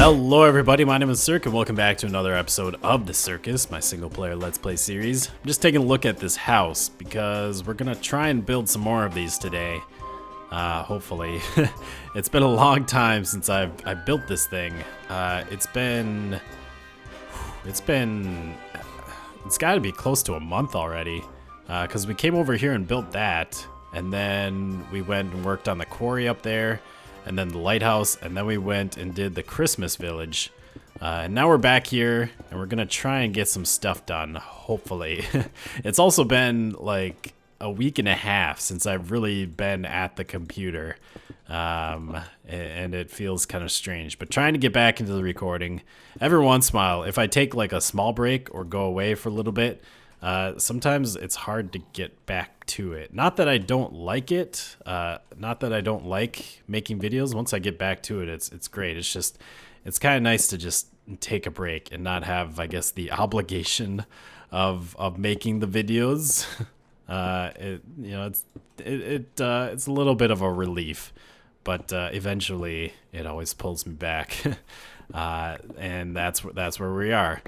Hello everybody, my name is Sirhcus and welcome back to another episode of the Sirhcus, my single player Let's Play series. I'm just taking a look at this house because we're gonna try and build some more of these today. Hopefully. It's been a long time since I built this thing. It's gotta be close to a month already. Because we came over here and built that, and then we went and worked on the quarry up there, and then the lighthouse, and then we went and did the Christmas village. And now we're back here, and we're gonna try and get some stuff done, hopefully. It's also been like a week and a half since I've really been at the computer, and it feels kind of strange, but trying to get back into the recording. Every once in a while, if I take like a small break or go away for a little bit, sometimes it's hard to get back to it. Not that I don't like it, not that I don't like making videos. Once I get back to it, it's great. It's just, it's kind of nice to just take a break and not have, I guess, the obligation of making the videos. It's a little bit of a relief, but eventually it always pulls me back. And that's where we are.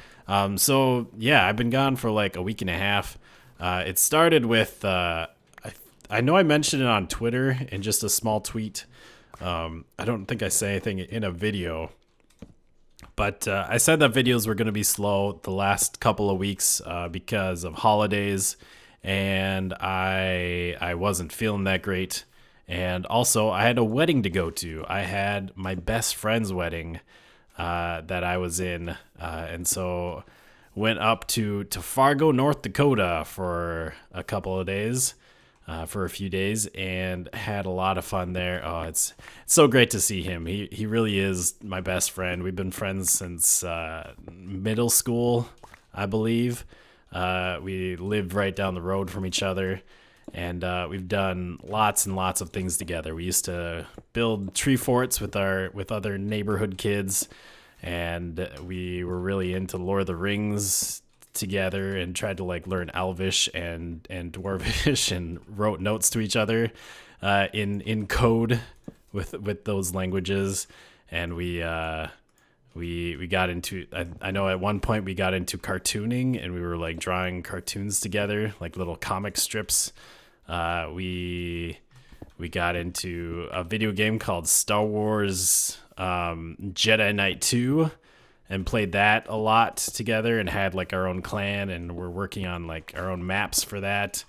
So yeah, I've been gone for like a week and a half. It started with, I know I mentioned it on Twitter in just a small tweet. I don't think I say anything in a video, but I said that videos were going to be slow the last couple of weeks because of holidays, and I wasn't feeling that great. And also I had a wedding to go to. I had my best friend's wedding that I was in, and so went up to Fargo, North Dakota for a couple of days, for a few days, and had a lot of fun there. Oh, it's so great to see him. He really is my best friend. We've been friends since middle school, I believe. We lived right down the road from each other, and we've done lots and lots of things together. We used to build tree forts with other neighborhood kids, and we were really into Lord of the Rings together and tried to like learn Elvish and Dwarvish and wrote notes to each other in code with those languages. And we got into, I know at one point we got into cartooning, and we were like drawing cartoons together, like little comic strips. We got into a video game called Star Wars Jedi Knight 2 and played that a lot together, and had like our own clan, and we're working on like our own maps for that.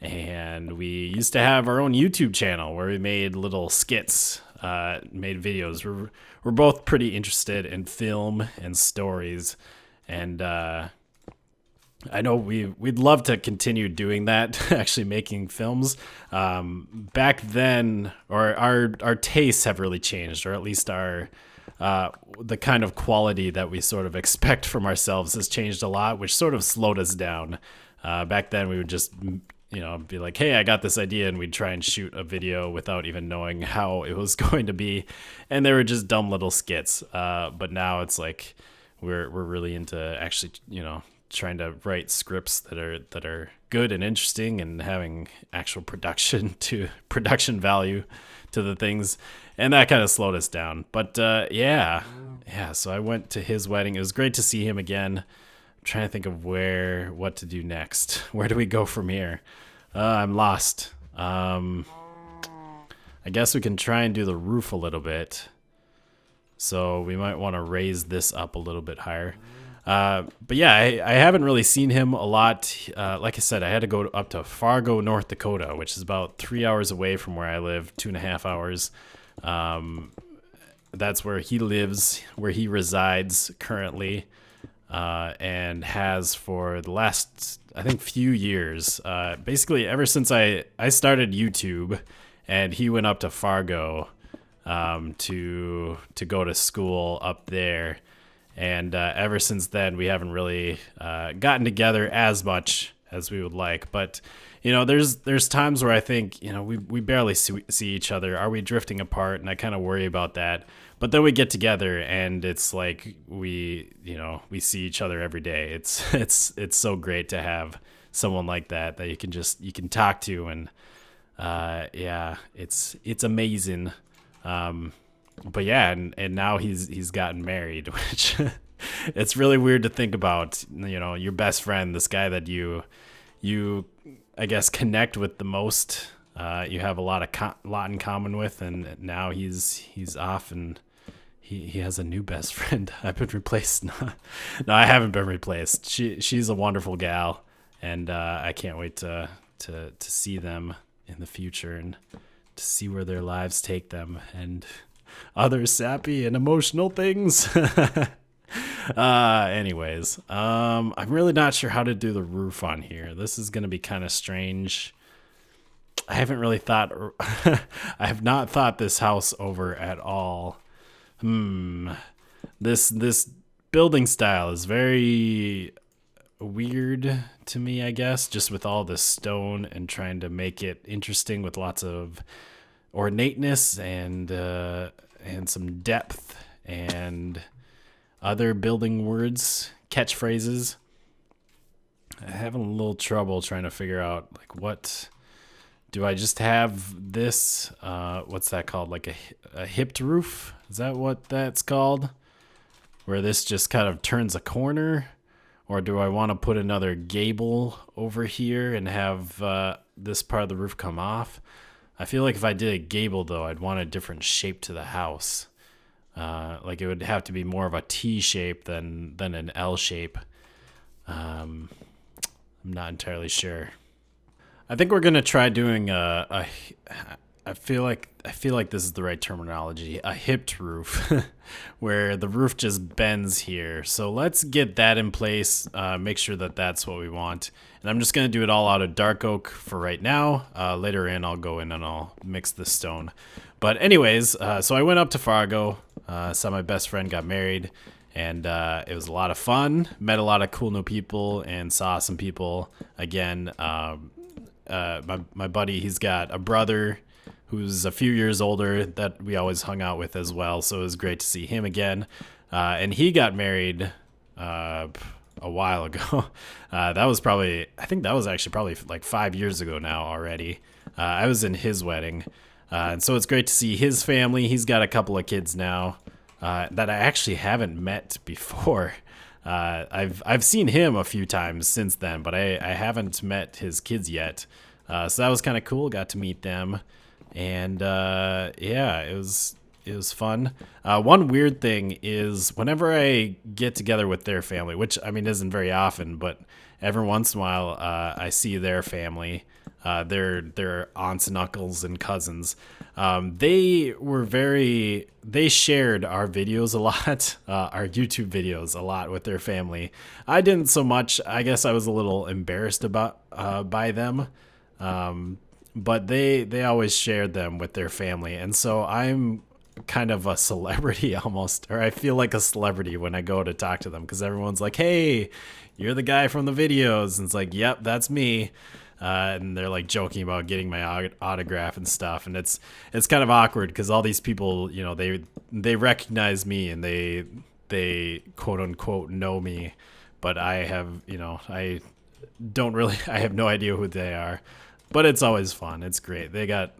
And we used to have our own YouTube channel where we made little skits, made videos. We're both pretty interested in film and stories, and I know we'd love to continue doing that, actually making films. Back then, or our tastes have really changed, or at least our the kind of quality that we sort of expect from ourselves has changed a lot, which sort of slowed us down. Back then, we would just be like, hey, I got this idea, and we'd try and shoot a video without even knowing how it was going to be, and they were just dumb little skits. But now it's like we're really into actually, trying to write scripts that are good and interesting, and having actual production value to the things, and that kind of slowed us down. But yeah. So I went to his wedding. It was great to see him again. I'm trying to think of what to do next. Where do we go from here? I'm lost. I guess we can try and do the roof a little bit. So we might want to raise this up a little bit higher. But yeah, I haven't really seen him a lot. Like I said, I had to go up to Fargo, North Dakota, which is about 3 hours away from where I live, 2.5 hours. That's where he lives, where he resides currently, and has for the last, I think, few years. Basically, ever since I started YouTube, and he went up to Fargo to go to school up there. And ever since then, we haven't really gotten together as much as we would like. But, there's times where I think, we barely see each other. Are we drifting apart? And I kind of worry about that. But then we get together, and it's like we see each other every day. It's so great to have someone like that you can talk to, and yeah, it's amazing. but yeah, and now he's gotten married, which it's really weird to think about. You know, your best friend, this guy that you I guess connect with the most. You have a lot in common with, and now he's off and he has a new best friend. I've been replaced. No, I haven't been replaced. She's a wonderful gal, and I can't wait to see them in the future and to see where their lives take them and other sappy and emotional things. Anyways, I'm really not sure how to do the roof on here. This is gonna be kind of strange. I haven't really thought. I have not thought this house over at all. This building style is very weird to me, I guess, just with all this stone and trying to make it interesting with lots of ornateness and some depth and other building words, catchphrases. I'm having a little trouble trying to figure out, like, what do I just have this? What's that called? Like a hipped roof? Is that what that's called? Where this just kind of turns a corner? Or do I want to put another gable over here and have this part of the roof come off? I feel like if I did a gable, though, I'd want a different shape to the house. Like it would have to be more of a T shape than an L shape. I'm not entirely sure. I think we're gonna try doing I feel like this is the right terminology. A hipped roof, where the roof just bends here. So let's get that in place. Make sure that that's what we want. And I'm just gonna do it all out of dark oak for right now. Later in, I'll go in and I'll mix the stone. But anyways, so I went up to Fargo. Saw my best friend got married, and it was a lot of fun. Met a lot of cool new people and saw some people again. My buddy, he's got a brother who's a few years older that we always hung out with as well. So it was great to see him again. And he got married a while ago. I think that was actually probably like 5 years ago now already. I was in his wedding. And so it's great to see his family. He's got a couple of kids now that I actually haven't met before. I've seen him a few times since then, but I haven't met his kids yet. So that was kind of cool. Got to meet them, and yeah, it was fun. One weird thing is whenever I get together with their family, which I mean isn't very often, but every once in a while I see their family. Their aunts and uncles and cousins. They shared our videos a lot, our YouTube videos a lot with their family. I didn't so much. I guess I was a little embarrassed by them. But they always shared them with their family. And so I'm kind of a celebrity almost, or I feel like a celebrity when I go to talk to them because everyone's like, hey, you're the guy from the videos. And it's like, yep, that's me. And they're like joking about getting my autograph and stuff, and it's kind of awkward because all these people, you know, they recognize me and they quote unquote know me, but I have, you know, I have no idea who they are, but it's always fun. It's great. They got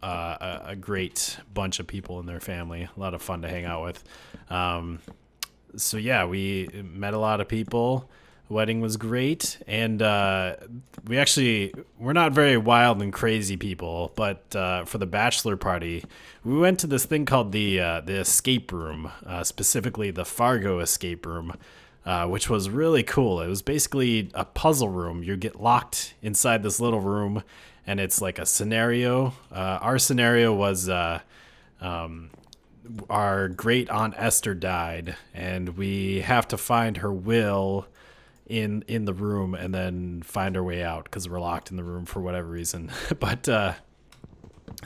a great bunch of people in their family. A lot of fun to hang out with. So yeah, we met a lot of people. Wedding was great, and we're not very wild and crazy people, but for the bachelor party, we went to this thing called the escape room, specifically the Fargo escape room, which was really cool. It was basically a puzzle room. You get locked inside this little room, and it's like a scenario. Our scenario was our great aunt Esther died, and we have to find her will in the room and then find our way out because we're locked in the room for whatever reason. But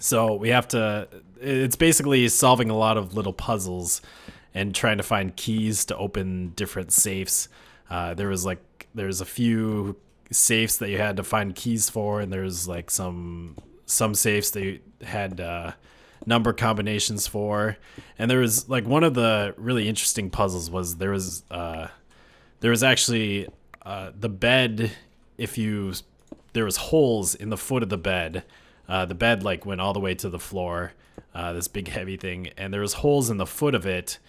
so we have to, it's basically solving a lot of little puzzles and trying to find keys to open different safes. There's a few safes that you had to find keys for, and there's like some safes that you had number combinations for. And there was like one of the really interesting puzzles was there was actually the bed. There was holes in the foot of the bed The bed like went all the way to the floor, this big heavy thing, and there was holes in the foot of it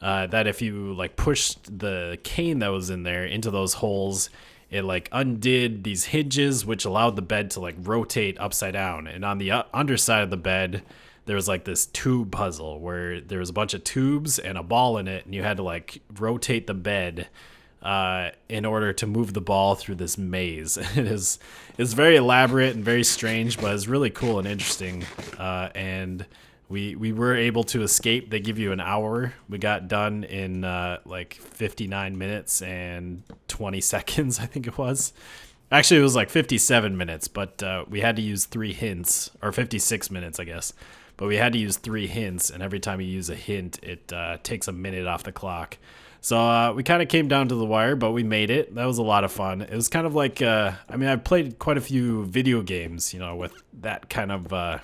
that if you like pushed the cane that was in there into those holes, it like undid these hinges, which allowed the bed to like rotate upside down. And on the underside of the bed, there was like this tube puzzle where there was a bunch of tubes and a ball in it, and you had to like rotate the bed in order to move the ball through this maze. It's very elaborate and very strange, but it's really cool and interesting. And we were able to escape. They give you an hour. We got done in like 59 minutes and 20 seconds, I think it was. Actually, it was like 57 minutes, but we had to use 3 hints, or 56 minutes, I guess. But we had to use 3 hints, and every time you use a hint, it takes a minute off the clock. So we kind of came down to the wire, but we made it. That was a lot of fun. It was kind of like, I mean, I've played quite a few video games, you know, with that kind of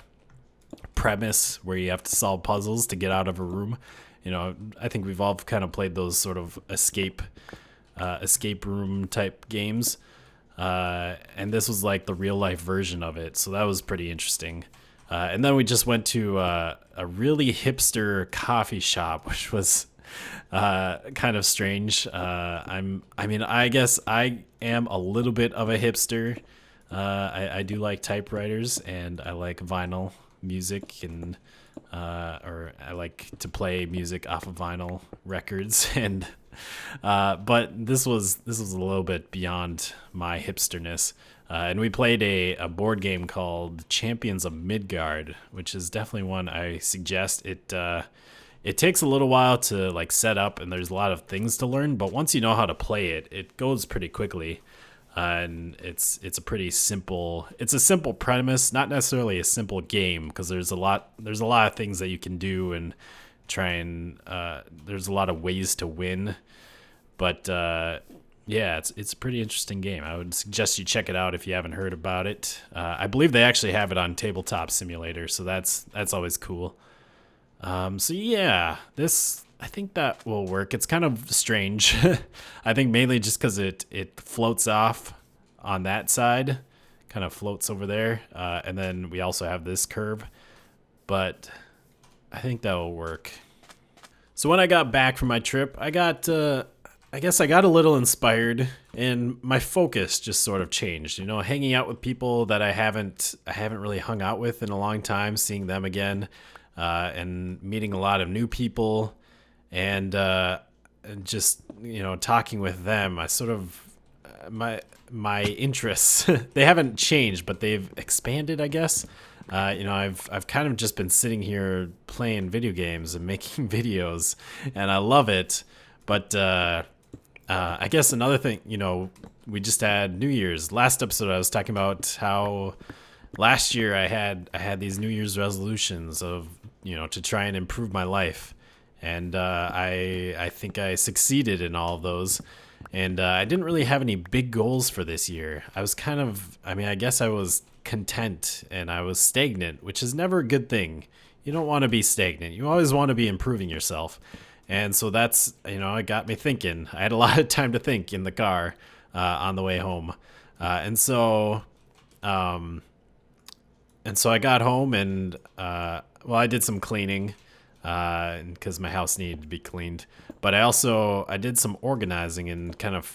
premise where you have to solve puzzles to get out of a room. You know, I think we've all kind of played those sort of escape room type games. And this was like the real life version of it. So that was pretty interesting. And then we just went to a really hipster coffee shop, which was kind of strange. I guess I am a little bit of a hipster. I do like typewriters, and I like vinyl music, and or I like to play music off of vinyl records, and but this was a little bit beyond my hipsterness. And we played a board game called Champions of Midgard, which is definitely one I suggest. It takes a little while to like set up, and there's a lot of things to learn, but once you know how to play it, it goes pretty quickly. And it's a simple premise, not necessarily a simple game, because there's a lot of things that you can do and try, and there's a lot of ways to win. But yeah, it's a pretty interesting game. I would suggest you check it out if you haven't heard about it. I believe they actually have it on Tabletop Simulator, so that's always cool. So yeah, I think that will work. It's kind of strange. I think mainly just because it floats off on that side, kind of floats over there. And then we also have this curve, but I think that will work. So when I got back from my trip, I guess I got a little inspired, and my focus just sort of changed. You know, hanging out with people that I haven't really hung out with in a long time, seeing them again, and meeting a lot of new people, and just, you know, talking with them. I sort of my interests they haven't changed, but they've expanded, I guess. You know, I've kind of just been sitting here playing video games and making videos, and I love it. But I guess another thing, you know, we just had New Year's. Last episode, I was talking about how last year I had these New Year's resolutions of, you know, to try and improve my life, and I think I succeeded in all of those. And I didn't really have any big goals for this year. I was kind of, I guess I was content, and I was stagnant, which is never a good thing. You don't want to be stagnant. You always want to be improving yourself. And so that's, you know, it got me thinking. I had a lot of time to think in the car on the way home. And so I got home, and I did some cleaning because my house needed to be cleaned. But I did some organizing and kind of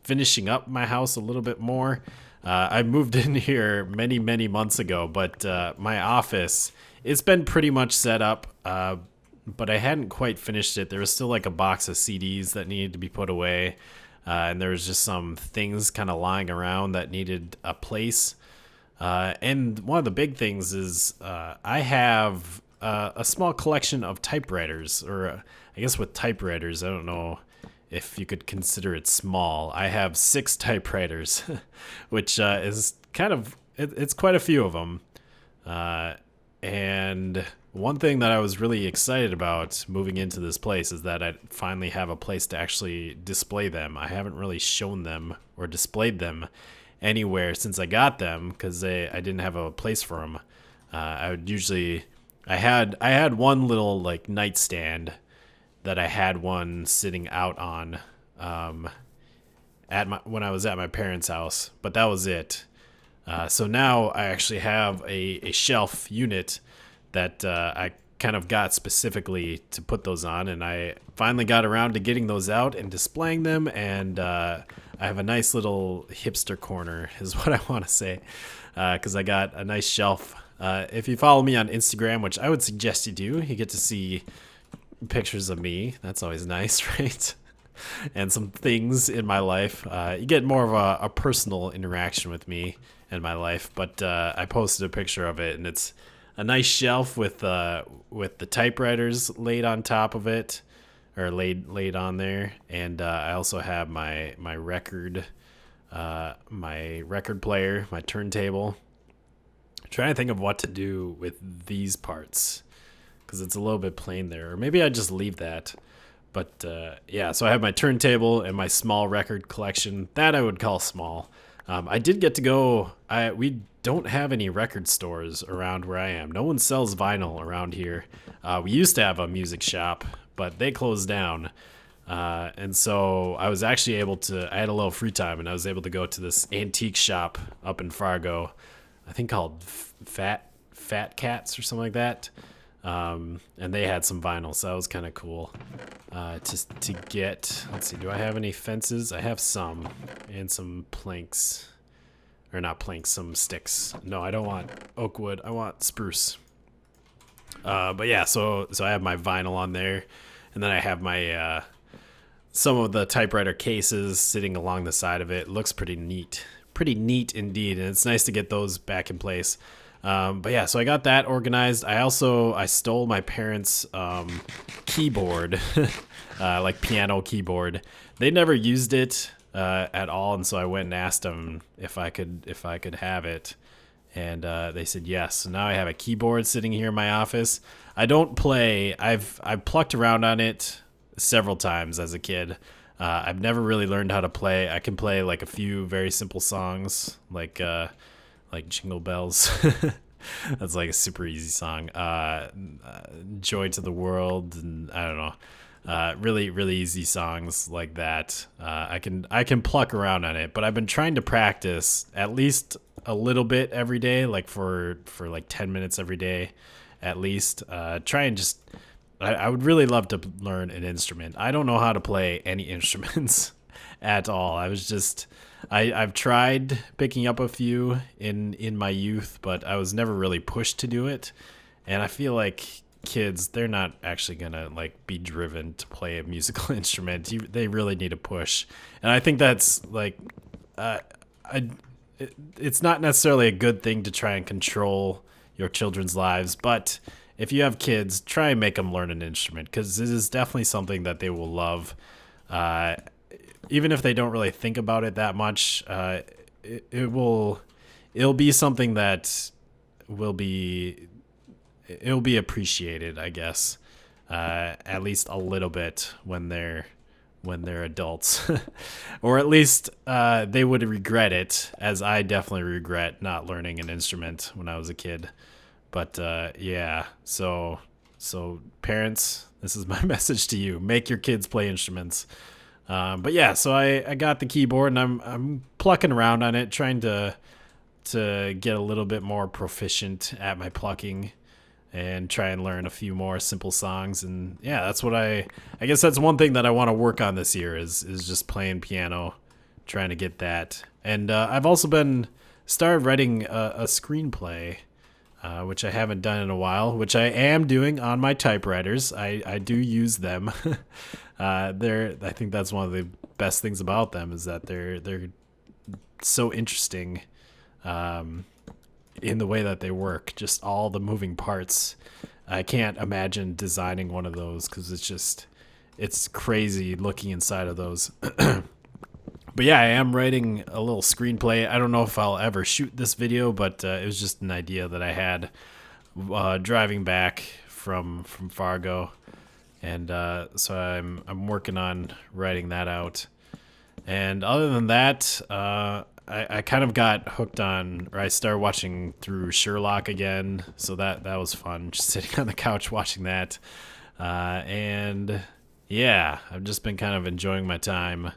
finishing up my house a little bit more. I moved in here many, many months ago, but my office, it's been pretty much set up, but I hadn't quite finished it. There was still like a box of CDs that needed to be put away, and there was just some things kind of lying around that needed a place. And one of the big things is I have a small collection of typewriters, or I guess with typewriters, I don't know if you could consider it small. I have 6 typewriters, which is kind of, it's quite a few of them. And one thing that I was really excited about moving into this place is that I finally have a place to actually display them. I haven't really shown them or displayed them anywhere since I got them, because I didn't have a place for them. I had one little like nightstand that I had one sitting out on when I was at my parents' house, but that was it. So now I actually have a shelf unit that I kind of got specifically to put those on, and I finally got around to getting those out and displaying them, and I have a nice little hipster corner is what I want to say, because I got a nice shelf. If you follow me on Instagram, which I would suggest you do, you get to see pictures of me. That's always nice, right? And some things in my life. You get more of a personal interaction with me in my life. But I posted a picture of it, and it's a nice shelf with the typewriters laid on top of it, or laid on there. And I also have my record player, my turntable. I'm trying to think of what to do with these parts because it's a little bit plain there, or maybe I just leave that. But yeah, so I have my turntable and my small record collection that I would call small. I did get to go. We don't have any record stores around where I am. No one sells vinyl around here. We used to have a music shop, but they closed down. And so I was actually able to. I had a little free time, and I was able to go to this antique shop up in Fargo, I think called Fat Cats or something like that. And they had some vinyl, so that was kind of cool. To get, let's see, do I have any fences? I have some, and some planks, or not planks, some sticks. No, I don't want oak wood. I want spruce. But yeah, so I have my vinyl on there, and then I have my some of the typewriter cases sitting along the side of it. It looks pretty neat indeed, and it's nice to get those back in place. But yeah, so I got that organized. I stole my parents' keyboard, like piano keyboard. They never used it at all, and so I went and asked them if I could have it, and they said yes. So now I have a keyboard sitting here in my office. I don't play. I've plucked around on it several times as a kid. I've never really learned how to play. I can play like a few very simple songs, like Jingle Bells. That's like a super easy song. Joy to the World, and I don't know. Really, really easy songs like that. I can pluck around on it, but I've been trying to practice at least a little bit every day, like for like 10 minutes every day, at least. Try and just. I would really love to learn an instrument. I don't know how to play any instruments at all. I've tried picking up a few in my youth, but I was never really pushed to do it. And I feel like kids, they're not actually gonna like be driven to play a musical instrument. They really need a push, and I think that's like, it's not necessarily a good thing to try and control your children's lives, but if you have kids, try and make them learn an instrument, because it is definitely something that they will love. Even if they don't really think about it that much, it'll be something that it'll be appreciated, I guess, at least a little bit when they're adults, or at least they would regret it, as I definitely regret not learning an instrument when I was a kid. But yeah, so parents, this is my message to you: make your kids play instruments. But yeah, so I got the keyboard, and I'm plucking around on it, trying to get a little bit more proficient at my plucking, and try and learn a few more simple songs. And yeah, that's what I guess that's one thing that I want to work on this year is just playing piano, trying to get that. And I've also been started writing a screenplay, which I haven't done in a while, which I am doing on my typewriters. I do use them. I think that's one of the best things about them, is that they're so interesting in the way that they work, just all the moving parts. I can't imagine designing one of those, because it's crazy looking inside of those. But yeah, I am writing a little screenplay. I don't know if I'll ever shoot this video, but it was just an idea that I had driving back from Fargo, and so I'm working on writing that out. And other than that, I kind of got hooked on, or I started watching through Sherlock again, so that was fun, just sitting on the couch watching that. And yeah, I've just been kind of enjoying my time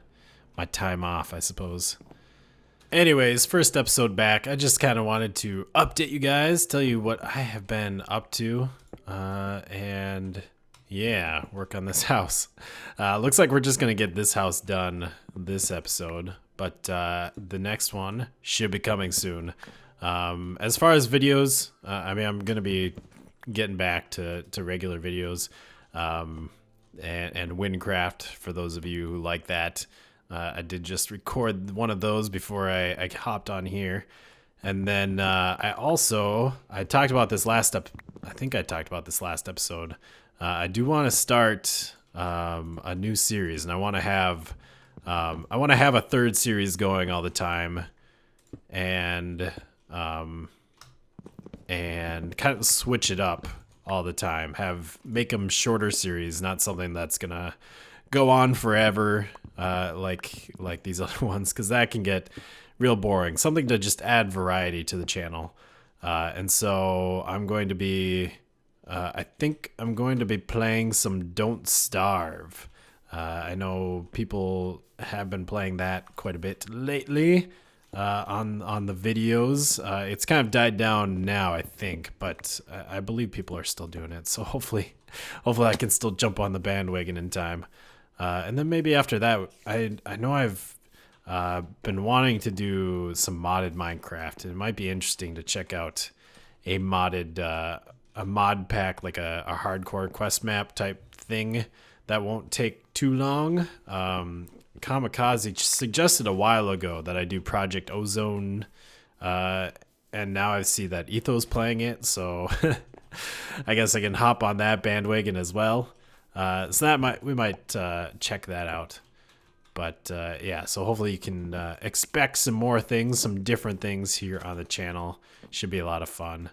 off, I suppose. Anyways, first episode back. I just kind of wanted to update you guys, tell you what I have been up to, and yeah, work on this house. Looks like we're just gonna get this house done this episode, but the next one should be coming soon. As far as videos, I mean, I'm gonna be getting back to regular videos, and Windcraft for those of you who like that. I did just record one of those before I hopped on here. And then I talked about this last I think I talked about this last episode. I do want to start a new series, and I want to have a third series going all the time, and kind of switch it up all the time. Make them shorter series, not something that's gonna go on forever, like these other ones, because that can get real boring. Something to just add variety to the channel. And so I'm going to be, I think I'm going to be playing some Don't Starve. I know people have been playing that quite a bit lately on the videos. It's kind of died down now, I think, but I believe people are still doing it. So hopefully I can still jump on the bandwagon in time. And then maybe after that, I know I've been wanting to do some modded Minecraft. It might be interesting to check out a modded a mod pack, like a hardcore quest map type thing that won't take too long. Kamikaze suggested a while ago that I do Project Ozone, and now I see that Etho's playing it, so I guess I can hop on that bandwagon as well. So we might check that out. But yeah, so hopefully you can expect some more things, some different things here on the channel. Should be a lot of fun.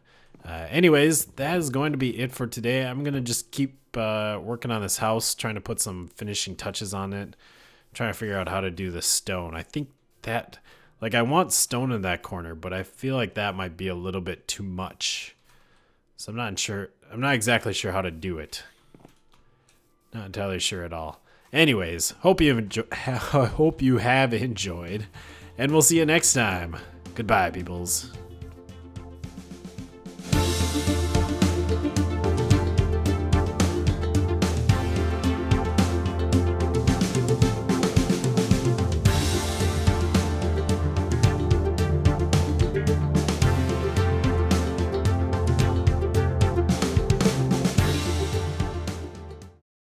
Anyways, that is going to be it for today. I'm going to just keep working on this house, trying to put some finishing touches on it, trying to figure out how to do the stone. I think that, like, I want stone in that corner, but I feel like that might be a little bit too much. So I'm not exactly sure how to do it. Not entirely sure at all. Anyways, hope you have enjoyed, and we'll see you next time. Goodbye, peoples.